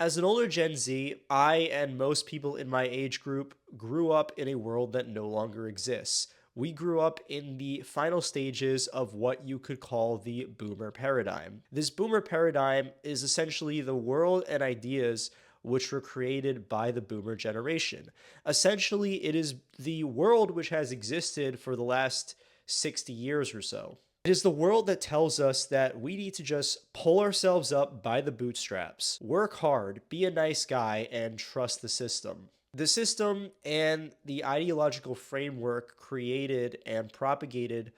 As an older Gen Z, I and most people in my age group grew up in a world that no longer exists. We grew up in the final stages of what you could call the boomer paradigm. This boomer paradigm is essentially the world and ideas which were created by the boomer generation. Essentially, it is the world which has existed for the last 60 years or so. It is the world that tells us that we need to just pull ourselves up by the bootstraps, work hard, be a nice guy, and trust the system. The system and the ideological framework created and propagated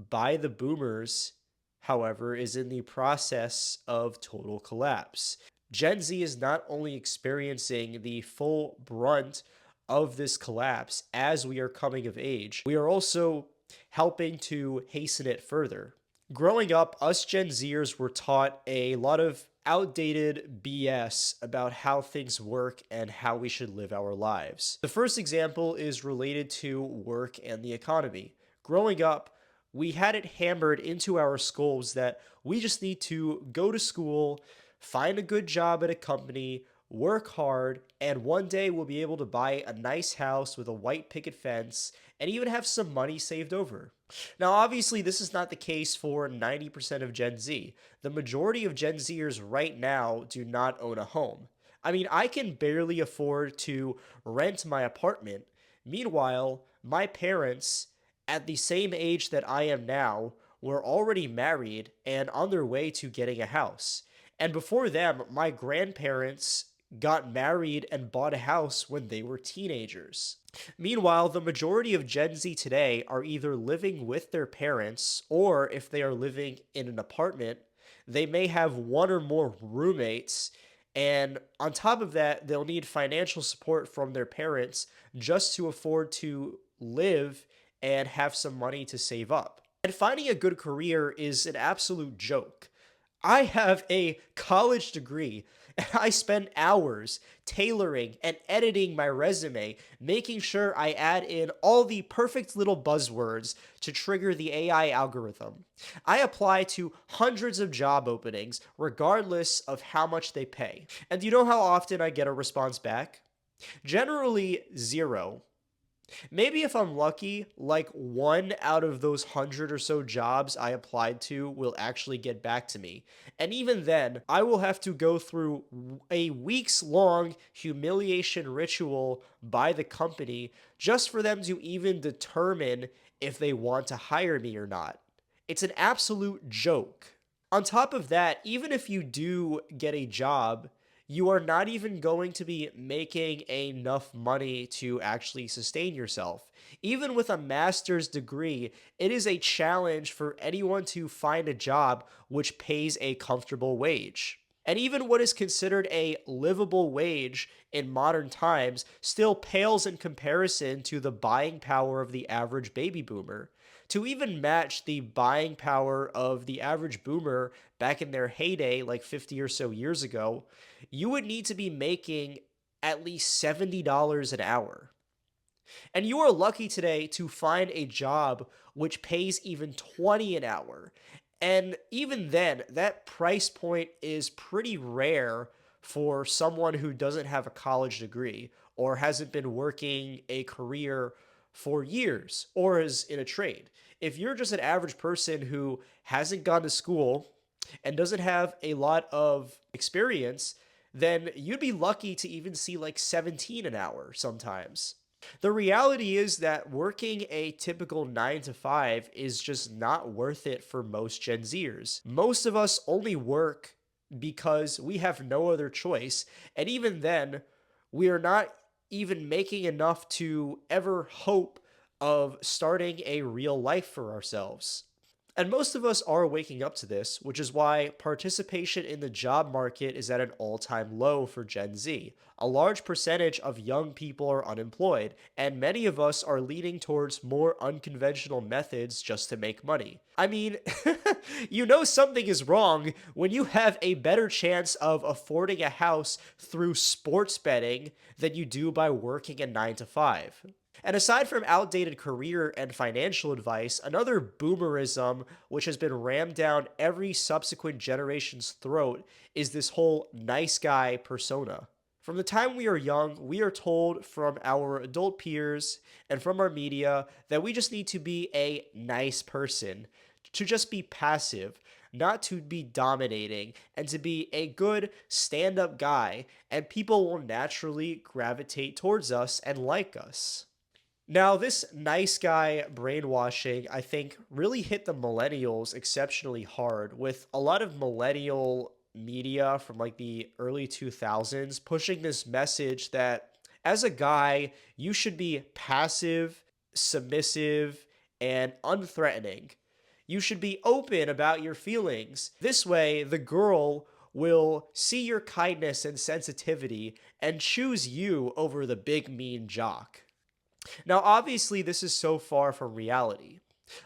by the boomers, however, is in the process of total collapse. Gen Z is not only experiencing the full brunt of this collapse as we are coming of age, we are also helping to hasten it further. Growing up, us Gen Zers were taught a lot of outdated BS about how things work and how we should live our lives. The first example is related to work and the economy. Growing up, we had it hammered into our skulls that we just need to go to school, find a good job at a company, work hard, and one day we'll be able to buy a nice house with a white picket fence and even have some money saved over. Now, obviously, this is not the case for 90% of Gen Z. The majority of Gen Zers right now do not own a home. I mean, I can barely afford to rent my apartment. Meanwhile, my parents, at the same age that I am now, were already married and on their way to getting a house. And before them, my grandparents got married and bought a house when they were teenagers. Meanwhile, the majority of Gen Z today are either living with their parents, or if they are living in an apartment, they may have one or more roommates. And on top of that, they'll need financial support from their parents just to afford to live and have some money to save up. And finding a good career is an absolute joke. I have a college degree and I spend hours tailoring and editing my resume, making sure I add in all the perfect little buzzwords to trigger the AI algorithm. I apply to hundreds of job openings, regardless of how much they pay. And do you know how often I get a response back? Generally, zero. Maybe if I'm lucky, like one out of those 100 or so jobs I applied to will actually get back to me. And even then, I will have to go through a weeks long humiliation ritual by the company just for them to even determine if they want to hire me or not. It's an absolute joke. On top of that, even if you do get a job, you are not even going to be making enough money to actually sustain yourself. Even with a master's degree, it is a challenge for anyone to find a job which pays a comfortable wage. And even what is considered a livable wage in modern times still pales in comparison to the buying power of the average baby boomer. To even match the buying power of the average boomer back in their heyday, like 50 or so years ago, you would need to be making at least $70 an hour. And you are lucky today to find a job which pays even 20 an hour. And even then, that price point is pretty rare for someone who doesn't have a college degree or hasn't been working a career for years or is in a trade. If you're just an average person who hasn't gone to school and doesn't have a lot of experience, then you'd be lucky to even see like 17 an hour sometimes. The reality is that working a typical 9 to 5 is just not worth it for most Gen Zers. Most of us only work because we have no other choice, and even then, we are not even making enough to ever hope of starting a real life for ourselves. And most of us are waking up to this, which is why participation in the job market is at an all time low for Gen Z. A large percentage of young people are unemployed, and many of us are leaning towards more unconventional methods just to make money. I mean, you know something is wrong when you have a better chance of affording a house through sports betting than you do by working a 9 to 5. And aside from outdated career and financial advice, another boomerism which has been rammed down every subsequent generation's throat is this whole nice guy persona. From the time we are young, we are told from our adult peers and from our media that we just need to be a nice person, to just be passive, not to be dominating, and to be a good stand up guy, and people will naturally gravitate towards us and like us. Now, this nice guy brainwashing, I think, really hit the millennials exceptionally hard, with a lot of millennial media from like the early 2000s pushing this message that as a guy, you should be passive, submissive, and unthreatening. You should be open about your feelings. This way, the girl will see your kindness and sensitivity and choose you over the big mean jock. Now, obviously, this is so far from reality.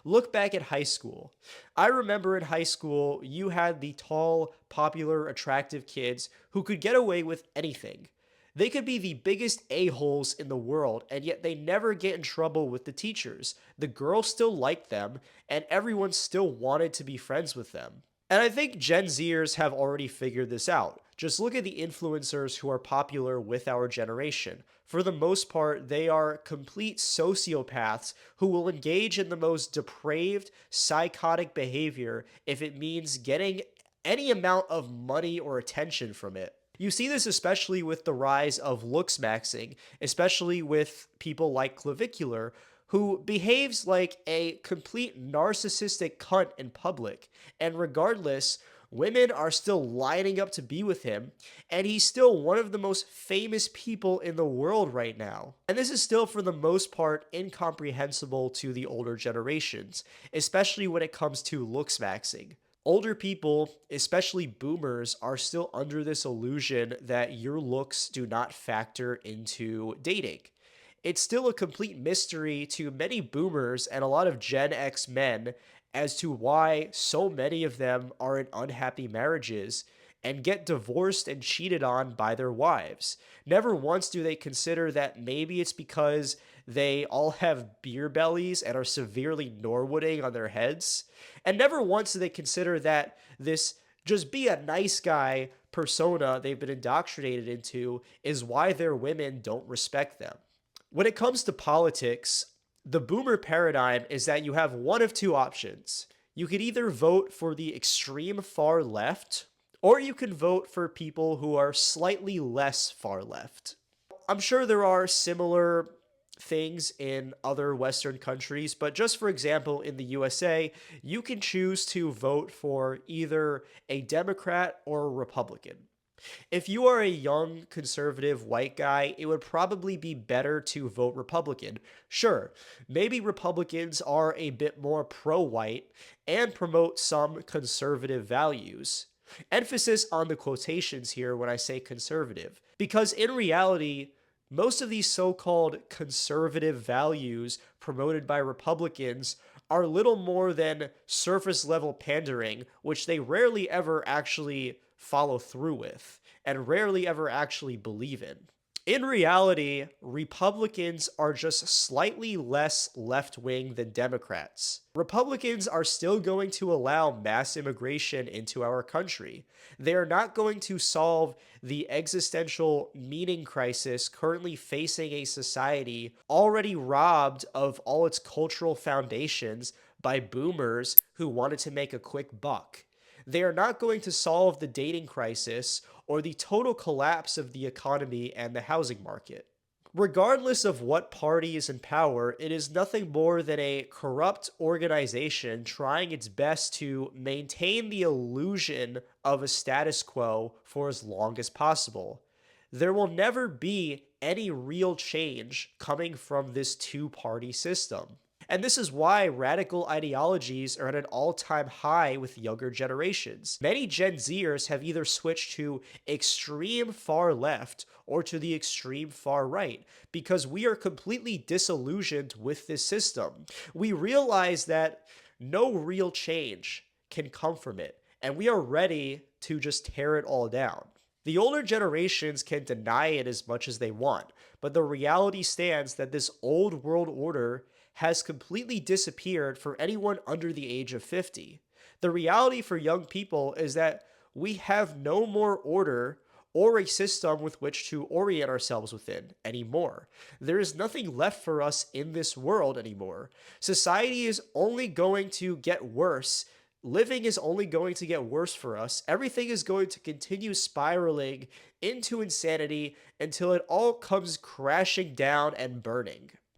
Look back at high school. I remember in high school, you had the tall, popular, attractive kids who could get away with anything. They could be the biggest a-holes in the world, and yet they never get in trouble with the teachers. The girls still liked them, and everyone still wanted to be friends with them. And I think Gen Zers have already figured this out. Just look at the influencers who are popular with our generation. For the most part, they are complete sociopaths who will engage in the most depraved, psychotic behavior if it means getting any amount of money or attention from it. You see this especially with the rise of looks maxing, especially with people like Clavicular, who behaves like a complete narcissistic cunt in public. And regardless, women are still lining up to be with him, and he's still one of the most famous people in the world right now. And this is still, for the most part, incomprehensible to the older generations, especially when it comes to looks maxing. Older people, especially boomers, are still under this illusion that your looks do not factor into dating. It's still a complete mystery to many boomers and a lot of Gen X men as to why so many of them are in unhappy marriages and get divorced and cheated on by their wives. Never once do they consider that maybe it's because they all have beer bellies and are severely Norwooding on their heads. And never once do they consider that this just be a nice guy persona they've been indoctrinated into is why their women don't respect them. When it comes to politics, the boomer paradigm is that you have one of two options. You could either vote for the extreme far left, or you can vote for people who are slightly less far left. I'm sure there are similar things in other Western countries, but just for example, in the USA, you can choose to vote for either a Democrat or a Republican. If you are a young conservative white guy, it would probably be better to vote Republican. Sure, maybe Republicans are a bit more pro white and promote some conservative values. Emphasis on the quotations here when I say conservative, because in reality, most of these so called conservative values promoted by Republicans are little more than surface level pandering, which they rarely ever actually follow through with and rarely ever actually believe in. In reality, Republicans are just slightly less left wing than Democrats. Republicans are still going to allow mass immigration into our country. They are not going to solve the existential meaning crisis currently facing a society already robbed of all its cultural foundations by boomers who wanted to make a quick buck. They are not going to solve the dating crisis or the total collapse of the economy and the housing market. Regardless of what party is in power, it is nothing more than a corrupt organization trying its best to maintain the illusion of a status quo for as long as possible. There will never be any real change coming from this two-party system. And this is why radical ideologies are at an all time high with younger generations. Many Gen Zers have either switched to extreme far left or to the extreme far right because we are completely disillusioned with this system. We realize that no real change can come from it, and we are ready to just tear it all down. The older generations can deny it as much as they want, but the reality stands that this old world order has completely disappeared for anyone under the age of 50. The reality for young people is that we have no more order or a system with which to orient ourselves within anymore. There is nothing left for us in this world anymore. Society is only going to get worse. Living is only going to get worse for us. Everything is going to continue spiraling into insanity until it all comes crashing down and burning.